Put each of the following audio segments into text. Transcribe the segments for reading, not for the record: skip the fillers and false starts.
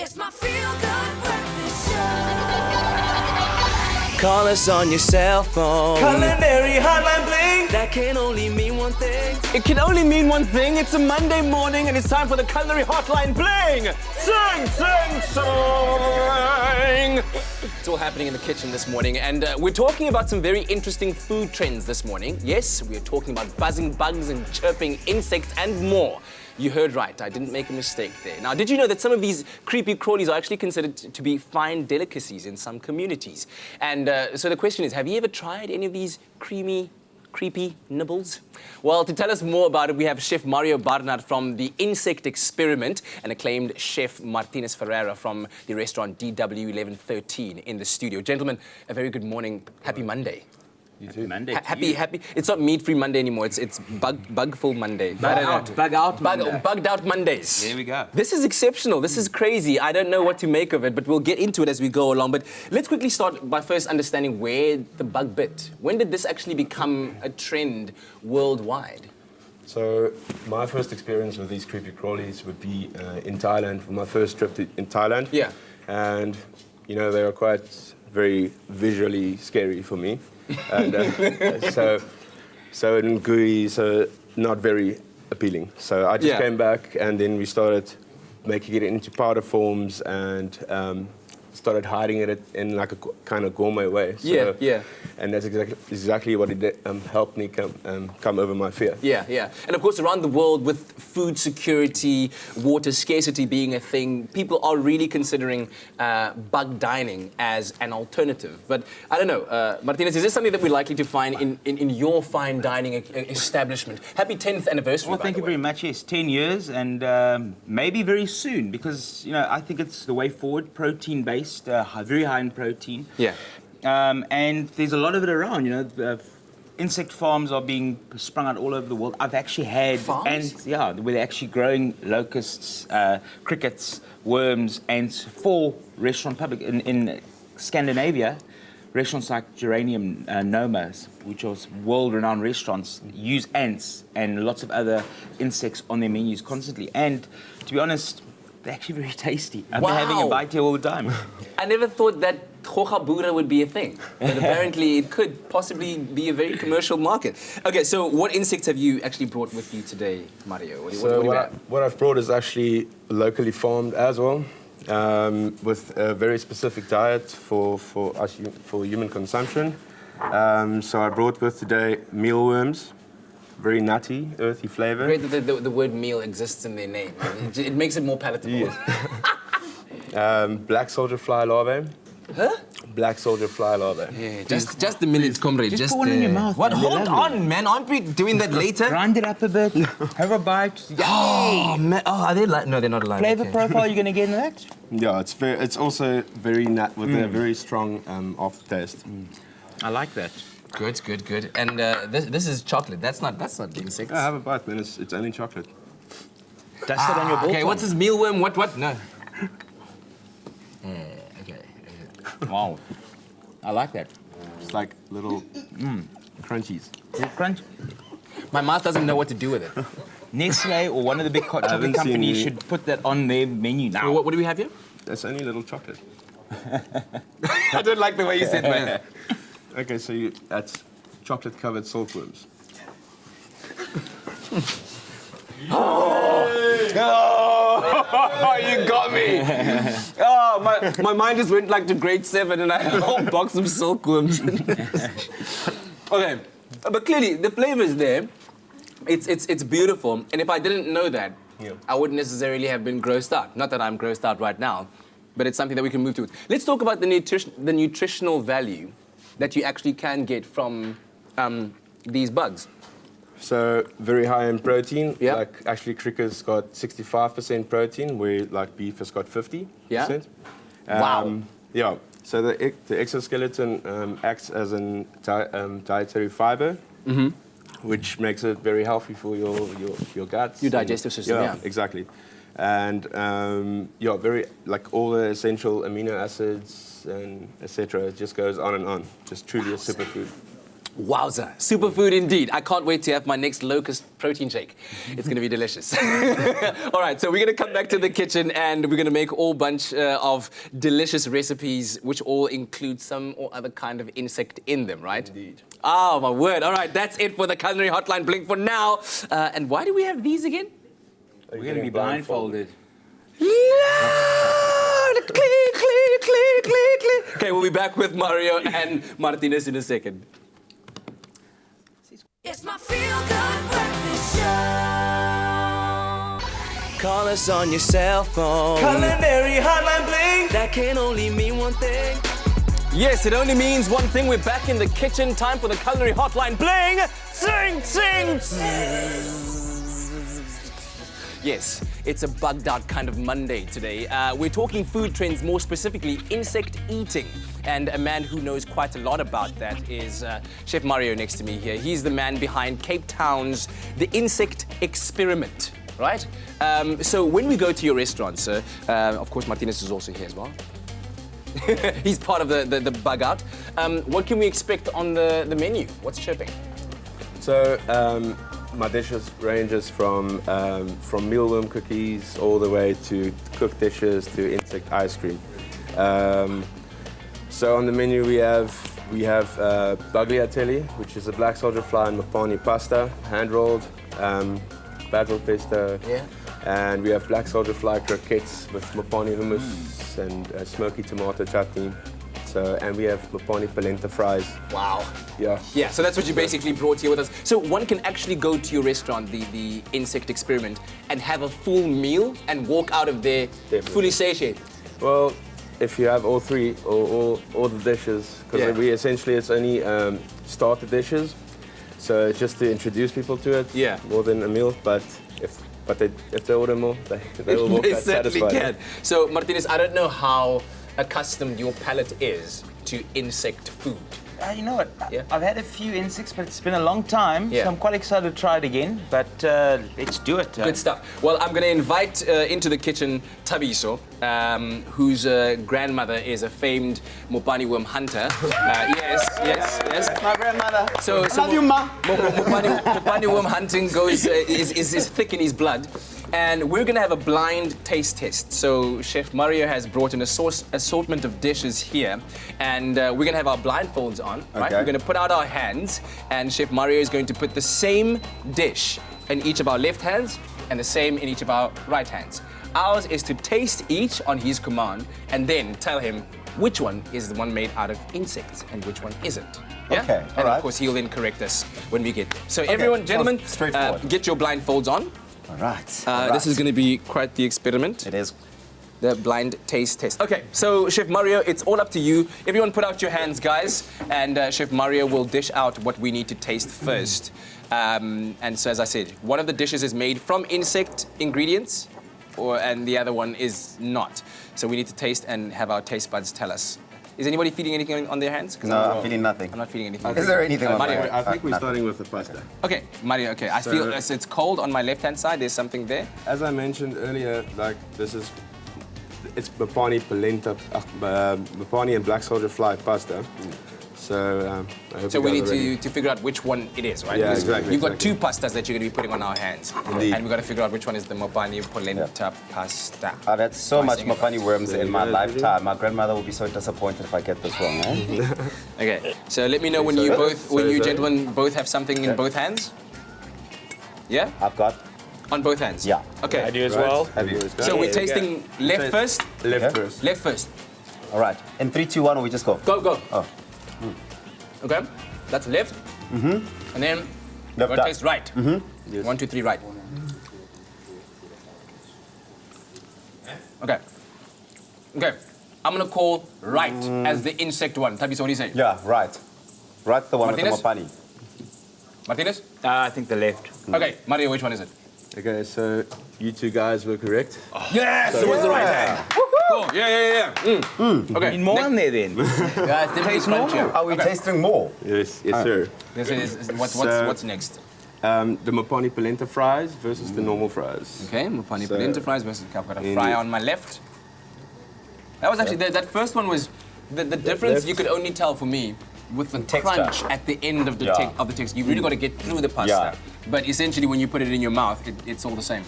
It's my feel-good breakfast show. Call us on your cell phone. Culinary hotline bling. That can only mean one thing. It can only mean one thing. It's a Monday morning and it's time for the Culinary hotline bling. Sing, sing, sing. It's all happening in the kitchen this morning, and we're talking about some very interesting food trends this morning. Yes, we are talking about buzzing bugs and chirping insects and more. You heard right, I didn't make a mistake there. Now, did you know that some of these creepy crawlies are actually considered to be fine delicacies in some communities? And so the question is, have you ever tried any of these creepy nibbles? Well, to tell us more about it, we have Chef Mario Barnard from The Insect Experiment and acclaimed Chef Martinez Ferreira from the restaurant DW1113 in the studio. Gentlemen, a very good morning. Happy Monday. You too. Monday. Happy. It's not meat-free Monday anymore. It's bug-full Monday. Bug out Monday. Bugged out Mondays. There we go. This is exceptional. This is crazy. I don't know what to make of it, but we'll get into it as we go along. But let's quickly start by first understanding where the bug bit. When did this actually become a trend worldwide? So my first experience with these creepy crawlies would be in Thailand, for my first trip in Thailand. Yeah. And, you know, they were quite very visually scary for me. And so gooey, so not very appealing. So I just came back, and then we started making it into powder forms and started hiding it in like a kind of gourmet way. So, Yeah. And that's exactly what it did, helped me come over my fear. Yeah. And of course, around the world, with food security, water scarcity being a thing, people are really considering bug dining as an alternative. But I don't know, Martinez, is this something that we're likely to find in your fine dining establishment? Happy 10th anniversary, Well, thank you very much. Yes, 10 years, and maybe very soon, because, you know, I think it's the way forward, protein-based, very high in protein. Yeah. And there's a lot of it around, you know. Insect farms are being sprung out all over the world. I've actually had... Farms? Where they're actually growing locusts, crickets, worms, and for restaurant public. In Scandinavia, restaurants like Geranium Noma's, which are world-renowned restaurants, use ants and lots of other insects on their menus constantly. And to be honest, they're actually very tasty. I've been having a bite here all the time. I never thought that Gogabura would be a thing, but apparently it could possibly be a very commercial market. Okay, so what insects have you actually brought with you today, Mario? What do you have? What I've brought is actually locally farmed as well, with a very specific diet for human consumption. So I brought with today mealworms. Very nutty, earthy flavor. Great that the word meal exists in their name. It makes it more palatable. Yeah. Black soldier fly larvae. Huh? Black soldier fly larvae. Yeah, just a minute, comrade. Just put one in your mouth. What? Man, Hold on, man. Aren't we doing that later? Grind it up a bit. Have a bite. Oh, man. Oh, are they alive? No, they're not alive. Flavor Okay. profile, you're going to get in that? Yeah, it's also very nut with a very strong aftertaste. I like that. Good. And this is chocolate. That's not insects. Yeah, have a bite, man. It's only chocolate. Dust it on your ball. Okay, what's this mealworm? What? No. Okay. Wow. I like that. It's like little crunchies. Little crunch. My mouth doesn't know what to do with it. Nestle or one of the big chocolate haven't companies seen should put that on their menu now. What do we have here? That's only little chocolate. I don't like the way you said that. Okay, so that's chocolate-covered silkworms. Oh, you got me. Oh, my mind just went like to grade 7 and I had a whole box of silkworms. Okay, but clearly the flavor is there. It's beautiful. And if I didn't know that, I wouldn't necessarily have been grossed out. Not that I'm grossed out right now, but it's something that we can move to. Let's talk about the nutritional value that you actually can get from these bugs. So very high in protein. Yeah. Like actually cricket's got 65% protein, where like beef has got 50%. Yeah. Wow. Yeah. So the exoskeleton acts as a dietary fiber, which makes it very healthy for your guts. Your digestive system. Yeah. Exactly. And very like all the essential amino acids and etc. It just goes on and on. Just truly a superfood. Wowza, superfood indeed. I can't wait to have my next locust protein shake. It's going to be delicious. All right, so we're going to come back to the kitchen and we're going to make a whole bunch of delicious recipes which all include some or other kind of insect in them, right? Indeed. Oh, my word. All right, that's it for the Culinary Hotline Bling for now. And why do we have these again? We're going to be blindfolded. Loud, click, click, click, click, click. Okay, we'll be back with Mario and Martinez in a second. It's my feel-good breakfast show. Call us on your cell phone. Culinary Hotline Bling. That can only mean one thing. Yes, it only means one thing. We're back in the kitchen. Time for the Culinary Hotline Bling. Sing, sing. Yes, it's a bugged out kind of Monday today. We're talking food trends, more specifically insect eating. And a man who knows quite a lot about that is Chef Mario next to me here. He's the man behind Cape Town's The Insect Experiment, right? So when we go to your restaurant, sir, of course Martinez is also here as well. He's part of the bug out. What can we expect on the menu? What's chirping? So my dishes ranges from mealworm cookies all the way to cooked dishes to insect ice cream. So on the menu we have bagliatelli, which is a black soldier fly and mapani pasta, hand rolled, basil pesto. Yeah. And we have black soldier fly croquettes with mapani hummus and smoky tomato chutney. So, and we have mapani polenta fries. Wow. Yeah. Yeah, so that's what you basically brought here with us. So one can actually go to your restaurant, the Insect Experiment, and have a full meal and walk out of there Definitely. fully satiated. Well, if you have all three, or all the dishes, because Yeah. we essentially it's only starter dishes, so it's just to introduce people to it. Yeah. More than a meal, but if they order more, they will walk They out certainly satisfied. can. So Martinez, I don't know how accustomed your palate is to insect food. You know what? Yeah. I've had a few insects, but it's been a long time, Yeah. so I'm quite excited to try it again. But let's do it. Good stuff. Well, I'm going to invite into the kitchen Tabiso, whose grandmother is a famed mopani worm hunter. Yes. My grandmother. So Love you, Ma. Mopani worm hunting is thick in his blood. And we're going to have a blind taste test. So Chef Mario has brought an assortment of dishes here. And we're going to have our blindfolds on, right? Okay. We're going to put out our hands. And Chef Mario is going to put the same dish in each of our left hands and the same in each of our right hands. Ours is to taste each on his command and then tell him which one is the one made out of insects and which one isn't. Yeah? Okay, And all right. of course, he'll then correct us when we get there. So everyone, gentlemen, straightforward. get your blindfolds on. All right. This is going to be quite the experiment, It is. the blind taste test. Okay, so Chef Mario, it's all up to you. Everyone put out your hands, guys, and Chef Mario will dish out what we need to taste first. And so, as I said, one of the dishes is made from insect ingredients, and the other one is not. So we need to taste and have our taste buds tell us. Is anybody feeling anything on their hands? 'Cause No, I'm feeling nothing. I'm not feeling anything. Is there anything on Mario, my I think we're nothing. starting with the pasta. Okay, Mario, okay. I feel it's cold on my left-hand side. There's something there. As I mentioned earlier, like it's mapani polenta, mapani and black soldier fly pasta. So I hope So you we guys need are ready. to figure out which one it is, right? Yeah, Because exactly, You've got exactly. two pastas that you're going to be putting on our hands. Indeed. And we've got to figure out which one is the mopani polenta pasta. I've had so much Pricing it. mapani worms There in you my go, lifetime. My grandmother will be so disappointed if I get this wrong. Eh? Okay, so let me know when So- you both, when so- you so- gentlemen both have something in Okay. both hands. Yeah? I've got. On both hands? Yeah. Okay. I do as Right. well. Have you? So we're tasting left Okay. first? Left Yeah. first. Left first. All right. In 3, 2, 1, or we just go. Go. Oh. Okay, that's left. And then Left we're going to up. taste right. Yes. 1, 2, 3, right. Okay. Okay. I'm going to call right as the insect one. Tabiso, what do you say? Yeah, right. Right's the one Martinez? with the mapani. Martinez? I think the left. Okay, Mario, which one is it? Okay, so you two guys were correct. Yes, it was the right hand. Cool. Yeah. Okay. Need more next- on there then. Yeah, it's definitely crunchier. Are we tasting more? Yes, sir. This is So- what's next? The mapani polenta fries versus the normal fries. Okay, mopani So- polenta fries versus I've got a Indeed. fry on my left. That was actually that first one was the difference left. you could only tell for me with the texture. crunch at the end of the Yeah. of the text. You really got to get through the pasta. But essentially, when you put it in your mouth, it's all the same.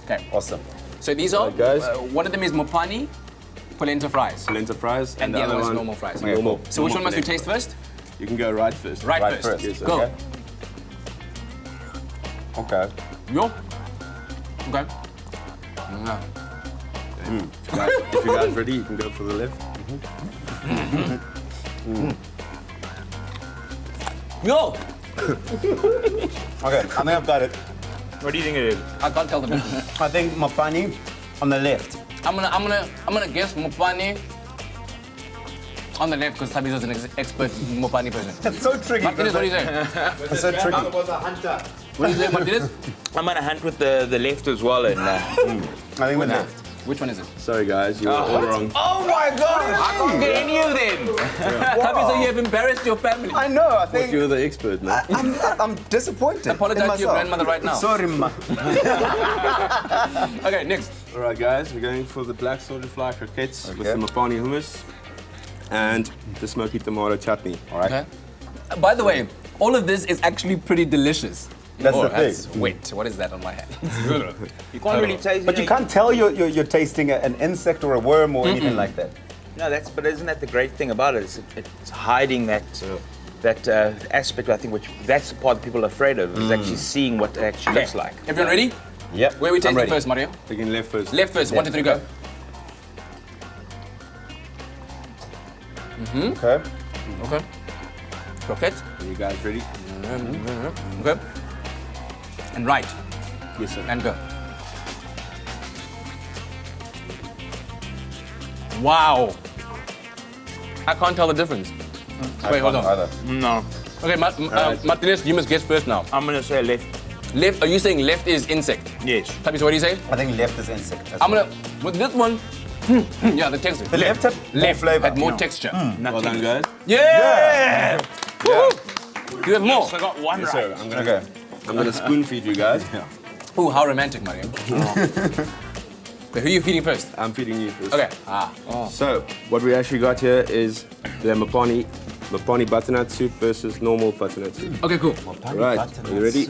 Okay. Awesome. So these are, Right, guys. one of them is mopani, polenta fries. Polenta fries. And the other one is one normal fries. Okay, normal. So which one must we polenta taste fries. first? You can go right first. Right, Right first. first. Yes, Go. Okay. Okay. Yo. Okay. Yeah. If you guys ready, you can go for the left. Yo. Okay, I think I've got it. What do you think it is? I can't tell the difference. I think mopani on the left. I'm gonna guess mopani on the left because Tabizo is an expert mopani person. It's so tricky. Martinez, what do you say? It's so tricky. What do you say, Martinez? I'm gonna hunt with the left as well. And I think with left. Which one is it? Sorry, guys, you were all wrong. Oh my god! I can't get any of them. Tabizo, you have embarrassed your family. I know, I think You're the expert, man. I'm disappointed. Apologize in to your myself. grandmother right now. Sorry, ma. Okay, next. All right, guys, we're going for the black soldier fly croquettes with Okay. the mopani hummus and the smoky tomato chutney. All right. Okay. By the way, all of this is actually pretty delicious. That's Oh, the thing. that's wet. What is that on my hand? You can't really taste. But you can't tell you're tasting an insect or a worm or anything like that. No, but isn't that the great thing about it? It's hiding that aspect. I think that's the part that people are afraid of. Is actually seeing what it actually looks like. Everyone ready? Yep. Where are we I'm tasting ready. first, Mario? Taking left first. Left first. 1, 2, 3, go. Okay. Okay. Croquettes. Are you guys ready? Okay. And right. Yes, sir. And go. Wow. I can't tell the difference. Wait, hold on. Either. No, Okay, Martinez, you must guess first now. I'm gonna say left. Left, are you saying left is insect? Yes. Tabiso, what do you say? I think left is insect. as I'm well. gonna, with this one, yeah, the texture. The left had more Left flavor. had more texture. Well done, guys. Yeah! Woo! You have more. I got one Yes, right. sir. Okay. I'm gonna spoon feed you guys. Ooh, how romantic, Mario. Okay, who are you feeding first? I'm feeding you first. Okay. So, what we actually got here is the mopani butternut soup versus normal butternut soup. Okay, cool. Right, are you ready?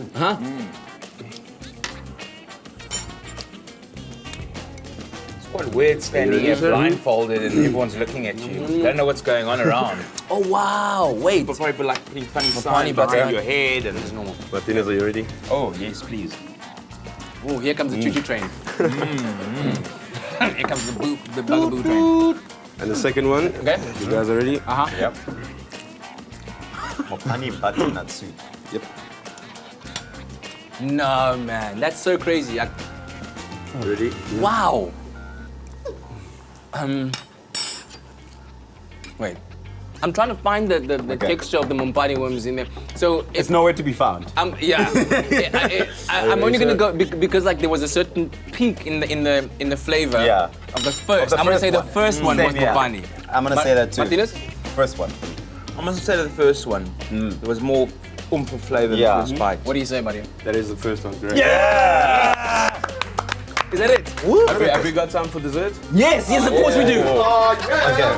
It's quite weird standing here blindfolded and everyone's looking at you. Don't know what's going on around. Oh, wow. Wait. People probably be like putting funny Mopani signs butter. behind your head and it's normal. Martinez, are you ready? Oh yes, please. Ooh, here comes the choo-choo train. Here comes the bugaboo train. And the second one, Okay. you guys are ready? Uh-huh. Yep. Mopani butternut soup. Yep. No, man. That's so crazy. Ready? Wow. Wait. I'm trying to find the Okay. texture of the Mompani worms in there. So It's nowhere to be found. yeah, I'm only gonna go because like there was a certain peak in the flavor Yeah. of the first. Of the I'm gonna first say the one. first one Same, was yeah. Mompani. I'm gonna say that too. Martinez? First one. I must say the first one. There was more oomph of flavor in Yeah. the first bite. What do you say, Mario? That is the first one, correct? Is that it? Have we got time for dessert? Yes, of course we do. Okay.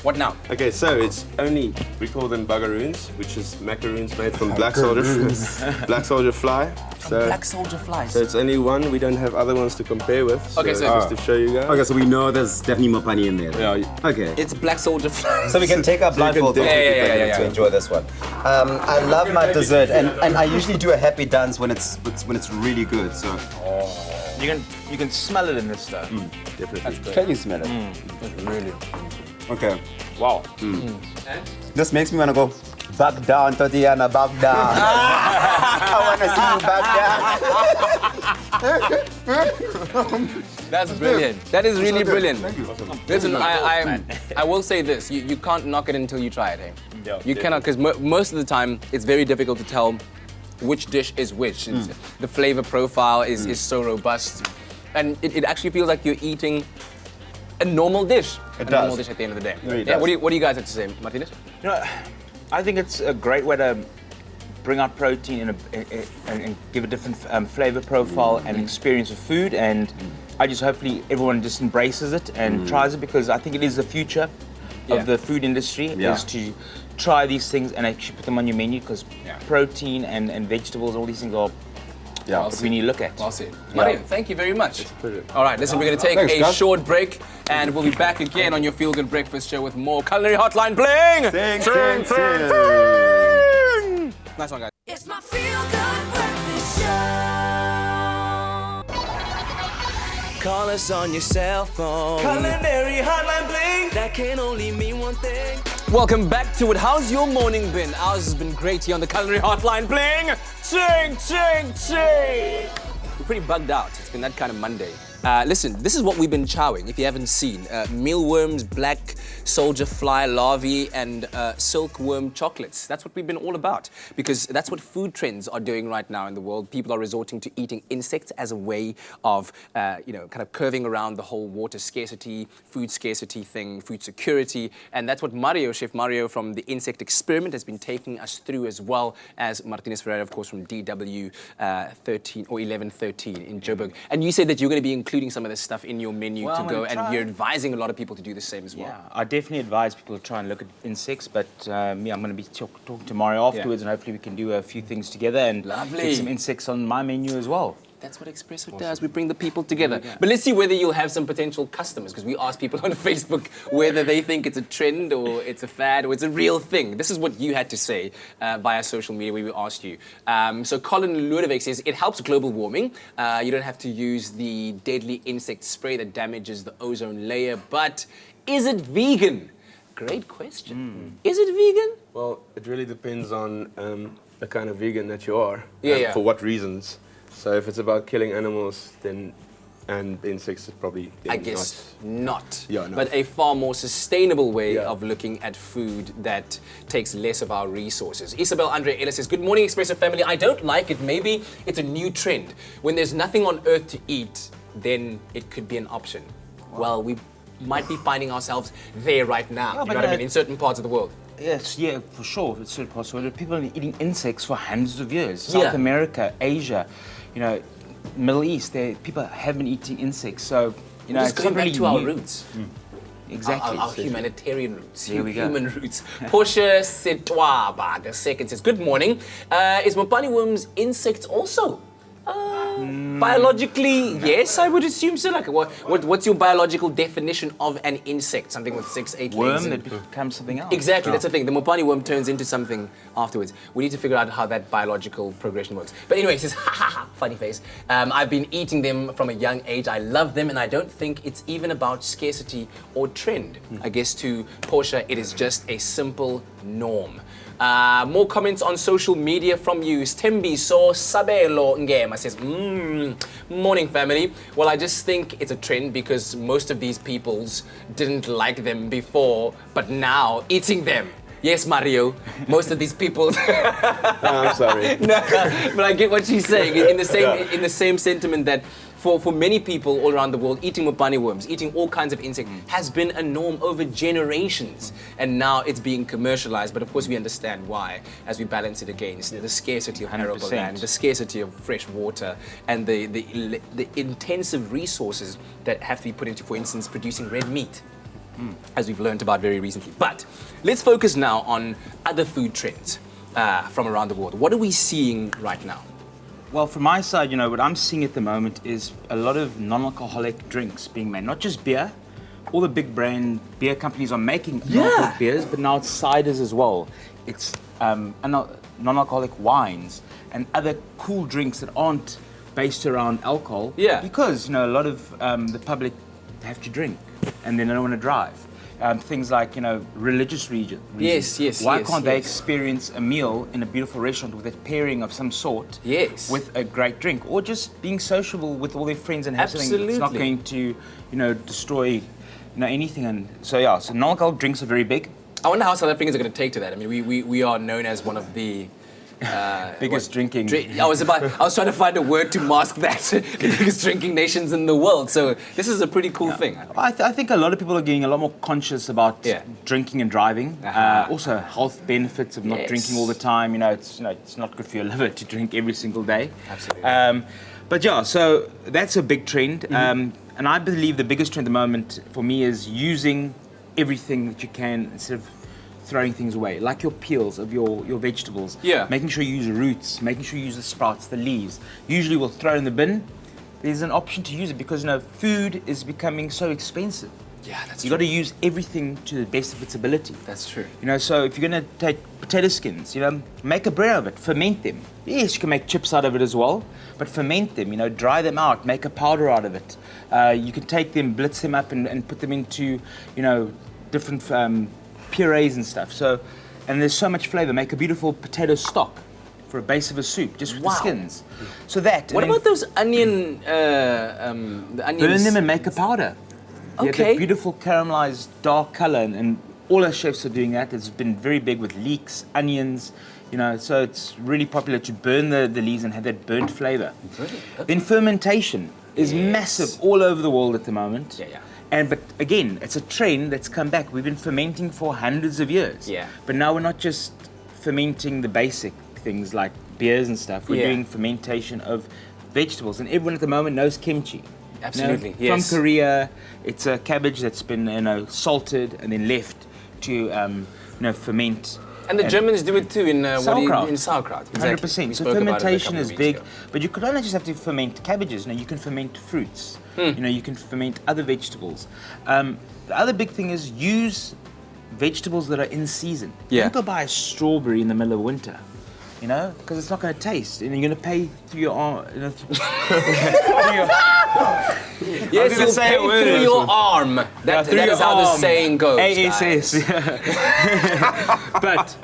What now? Okay, so it's only, we call them buggeroons, which is macaroons made from black soldier fly. So, Black soldier flies. so it's only one, we don't have other ones to compare with. Okay, so- just to show you guys. Okay, so we know there's definitely mopani in there. Yeah, Okay. It's black soldier flies. So we can take our blindfolds off Yeah. to enjoy this one. I love my dessert, and I usually do a happy dance when it's really good. So You can smell it in this stuff. definitely. can you smell it? Really? Okay. Wow. This makes me wanna go back down, Tatiana, back down. I wanna see you back down. That's brilliant. That is really brilliant. Thank you. Listen, I will say this: you can't knock it until you try it. Hey? Yeah, You cannot, because most of the time it's very difficult to tell which dish is which. The flavor profile is so robust, and it actually feels like you're eating a normal dish. It a normal does. dish at the end of the day. really Yeah. does. What do you guys have to say, Martinez? You know, I think it's a great way to bring out protein and give a different flavor profile and experience of food. And I just hopefully everyone just embraces it and tries it because I think it is the future. of the food industry is to try these things and actually put them on your menu because protein and vegetables, all these things are we need to look at. Well said. Mario, thank you very much. All right, listen, we're going to take a short break and we'll be back again on your Feel Good Breakfast show with more Culinary Hotline Bling! Sing. Nice one, guys. It's my feel good breakfast show. Call us on your cell phone. Culinary Hotline Bling. That can only mean one thing. Welcome back to it. How's your morning been? Ours has been great here on the Culinary Hotline Bling. Sing. We're pretty bugged out. It's been that kind of Monday. Listen, this is what we've been chowing, if you haven't seen. Mealworms, black soldier fly larvae, and silkworm chocolates. That's what we've been all about, because that's what food trends are doing right now in the world. People are resorting to eating insects as a way of, kind of curving around the whole water scarcity, food scarcity thing, food security. And that's what Chef Mario from the Insect Experiment has been taking us through, as well as Martinez Ferreira, of course, from DW 13 or 1113 in Joburg. And you said that you're going to be including some of this stuff in your menu to go, and you're advising a lot of people to do the same as well. Yeah, I definitely advise people to try and look at insects, but I'm going to be talking to Mario afterwards, and hopefully we can do a few things together and get some insects on my menu as well. That's what Espresso does. We bring the people together. But let's see whether you'll have some potential customers, because we ask people on Facebook whether they think it's a trend or it's a fad or it's a real thing. This is what you had to say via social media where we asked you. So Colin Ludovik says, it helps global warming. You don't have to use the deadly insect spray that damages the ozone layer. But is it vegan? Great question. Is it vegan? Well, it really depends on the kind of vegan that you are. Yeah. For what reasons. So if it's about killing animals, then and insects is probably I guess not. Yeah, no. But a far more sustainable way of looking at food that takes less of our resources. Isabel Andre Ellis says, good morning, Espresso family. I don't like it. Maybe it's a new trend. When there's nothing on earth to eat, then it could be an option. Wow. Well, we might be finding ourselves there right now. You know what I mean? In certain parts of the world. Yes, for sure. It's certainly possible. People have been eating insects for hundreds of years. South America, Asia, Middle East, people have been eating insects. So, it's going back to our roots. Exactly. Our humanitarian roots. Here we go. Human roots. Portia Setwaba the second says, good morning. Is Mopani worms insects also? Biologically, yes, I would assume so. Like, what's your biological definition of an insect? Something with 6, 8 legs? Worm that becomes something else. Exactly, that's the thing. The Mopani worm turns into something afterwards. We need to figure out how that biological progression works. But anyway, he says, funny face. I've been eating them from a young age. I love them, and I don't think it's even about scarcity or trend. I guess to Portia, it is just a simple norm. More comments on social media from you. Stembi so Sabelo Ngema says, morning family. Well, I just think it's a trend because most of these peoples didn't like them before, but now eating them. Yes, Mario. Most of these people. I'm sorry. No, but I get what she's saying. In the same sentiment that for many people all around the world, eating mopani worms, eating all kinds of insects has been a norm over generations, and now it's being commercialized. But of course, we understand why, as we balance it against the scarcity of arable land, the scarcity of fresh water, and the intensive resources that have to be put into, for instance, producing red meat. As we've learned about very recently. But let's focus now on other food trends from around the world. What are we seeing right now? Well, from my side, what I'm seeing at the moment is a lot of non-alcoholic drinks being made. Not just beer. All the big brand beer companies are making non-alcoholic beers, but now it's ciders as well. It's non-alcoholic wines and other cool drinks that aren't based around alcohol. Yeah. Because, a lot of the public have to drink and they don't want to drive. Things like, religious reasons. Yes. Why can't they experience a meal in a beautiful restaurant with a pairing of some sort with a great drink? Or just being sociable with all their friends and have something that's not going to, destroy, anything. And so non-alcoholic drinks are very big. I wonder how South Africans are going to take to that. I mean, we are known as one of the biggest drinking. I was trying to find a word to mask that. The biggest drinking nations in the world. So this is a pretty cool thing. I think a lot of people are getting a lot more conscious about drinking and driving. Also, health benefits of not drinking all the time. It's not good for your liver to drink every single day. Absolutely. But so that's a big trend. And I believe the biggest trend at the moment for me is using everything that you can instead of throwing things away, like your peels of your vegetables. Yeah. Making sure you use the roots, making sure you use the sprouts, the leaves. Usually we'll throw it in the bin. There's an option to use it because, you know, food is becoming so expensive. Yeah, that's You true. got to use everything to the best of its ability. That's true. You know, so if you're going to take potato skins, you know, make a bread of it, ferment them. Yes, you can make chips out of it as well, but ferment them, you know, dry them out, make a powder out of it. You can take them, blitz them up and put them into, you know, different purees and stuff. So, and there's so much flavor. Make a beautiful potato stock for a base of a soup, just with Wow. the skins. So that. What and then about those onion, the onions? burn them and make a powder. You have Okay. that beautiful caramelized dark color, and all our chefs are doing that. It's been very big with leeks, onions, you know, so it's really popular to burn the leaves and have that burnt flavor. Then fermentation is massive all over the world at the moment. Yeah, yeah. But again, it's a trend that's come back. We've been fermenting for hundreds of years. Yeah. But now we're not just fermenting the basic things like beers and stuff. We're Yeah. doing fermentation of vegetables, and everyone at the moment knows kimchi. Absolutely, You know, yes. From Korea, it's a cabbage that's been, you know, salted and then left to, you know, ferment. And the Germans do it too in Sauerkraut. in sauerkraut. Exactly. 100%. We So spoke about it a fermentation couple of is weeks big, ago. but you could only just have to ferment cabbages. You know, you can ferment fruits. You know, you can ferment other vegetables. The other big thing is use vegetables that are in season. Yeah. Don't go buy a strawberry in the middle of winter. You know, because it's not going to taste, and you're going to pay through your arm. You know, through your, Yes, gonna you'll say pay a word through or your something. arm. That through is your how the arm. saying goes. ASS. guys. But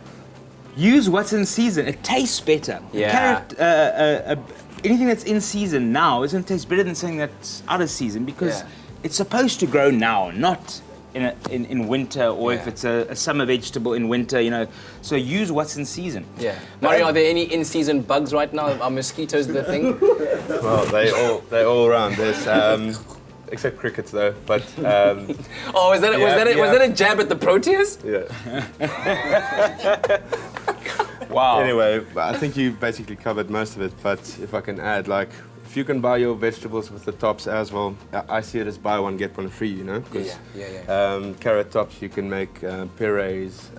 use what's in season. It tastes better. Yeah. Carrot, anything that's in season now is going to taste better than something that's out of season because Yeah. it's supposed to grow now, not in winter, or if Yeah. it's a summer vegetable in winter, you know. So use what's in season. Yeah. Mario, are there any in-season bugs right now? Are mosquitoes the thing? Well, they're all around. There's except crickets though, but Oh, was Yeah. that a jab at the Proteas? yeah. Wow. Anyway, I think you basically covered most of it. But if I can add, like, if you can buy your vegetables with the tops as well, I see it as buy one get one free. You know, 'cause, carrot tops you can make purees.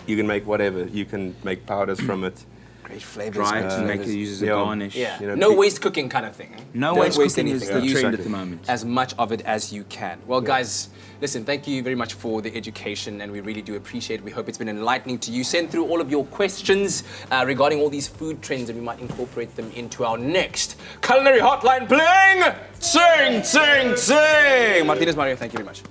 You can make whatever. You can make powders from it. Great flavors. Dry great it and make it flavors. use as a Yeah. garnish. Yeah. You know, No pe- waste cooking kind of thing. Eh? No Don't waste cooking is anything. the Use trend at the moment. as much of it as you can. Well, guys, listen, thank you very much for the education, and we really do appreciate it. We hope it's been enlightening to you. Send through all of your questions regarding all these food trends, and we might incorporate them into our next Culinary Hotline Bling! Sing, sing, sing! Martinez, Mario, thank you very much.